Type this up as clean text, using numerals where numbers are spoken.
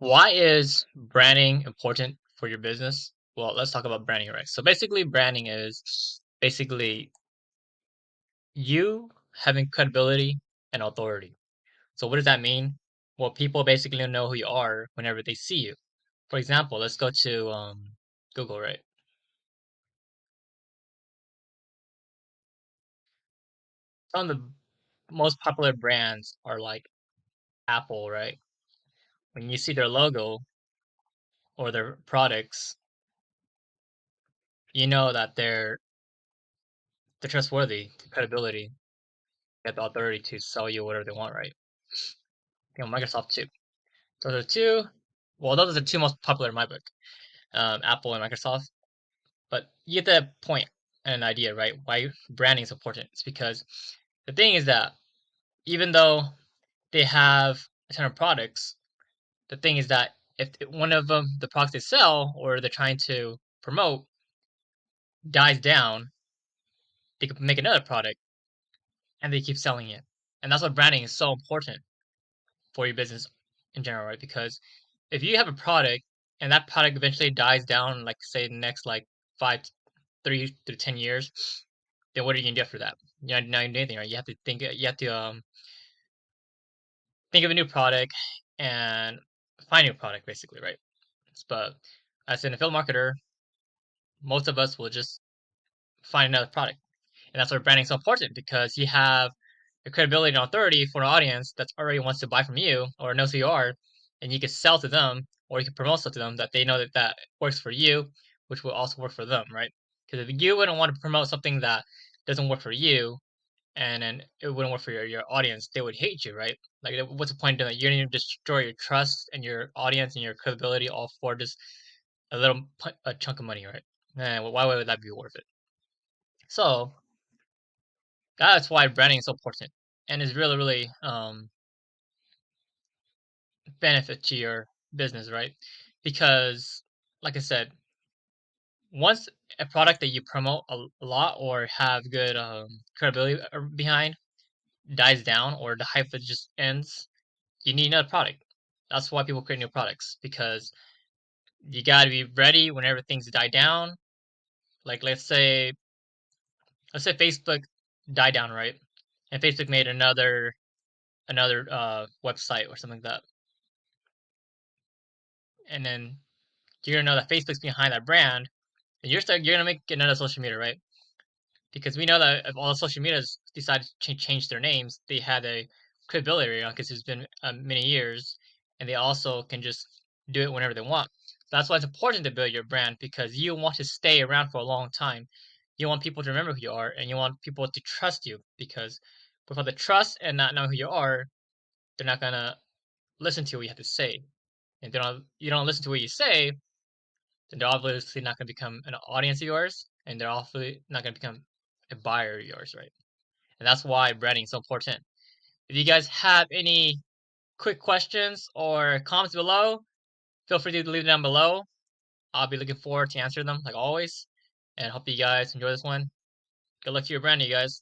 Why is branding important for your business? Well, let's talk about branding, right? So basically, branding is basically you having credibility and authority. So what does that mean? Well, people basically know who you are whenever they see you. For example, let's go to Google, right? Some of the most popular brands are like Apple, right? When you see their logo or their products, you know that they're trustworthy, credibility, they have the authority to sell you whatever they want, right? Microsoft too. Those are two. Well, those are the two most popular in my book, Apple and Microsoft. But you get the point and an idea, right? Why branding is important. It's because the thing is that even though they have a ton of products, the thing is that if one of them, the products they sell or they're trying to promote, dies down, they could make another product and they keep selling it. And that's why branding is so important for your business in general, right? Because if you have a product and that product eventually dies down, like say the next like 3 to 10 years, then what are you gonna do after that? You're not gonna do anything, right? You have to think of a new product and find a new product, basically, right? But as an affiliate marketer, most of us will just find another product, and that's why branding is so important because you have the credibility and authority for an audience that already wants to buy from you or knows who you are, and you can sell to them or you can promote stuff to them that they know that works for you, which will also work for them, right? Because if you wouldn't want to promote something that doesn't work for you, and then it wouldn't work for your audience, they would hate you, right? Like, what's the point of doing that? You're going to destroy your trust and your audience and your credibility all for just a chunk of money, right? And why would that be worth it? So that's why branding is so important and is really, really benefit to your business, right? Because, like I said, once a product that you promote a lot or have good credibility behind dies down or the hype just ends, you need another product. That's why people create new products because you got to be ready whenever things die down. Like let's say Facebook died down, right? And Facebook made another website or something like that, and then you're gonna know that Facebook's behind that brand, and you're gonna make another social media, right? Because we know that if all the social medias decide to change their names, they had a credibility, because it's been many years, and they also can just do it whenever they want. That's why it's important to build your brand because you want to stay around for a long time. You want people to remember who you are, and you want people to trust you because without the trust and not knowing who you are, they're not gonna listen to what you have to say. And you don't listen to what you say, then they're obviously not going to become an audience of yours, and they're obviously not going to become a buyer of yours, right? And that's why branding is so important. If you guys have any quick questions or comments below, feel free to leave them down below. I'll be looking forward to answering them like always. And hope you guys enjoy this one. Good luck to your brand, you guys.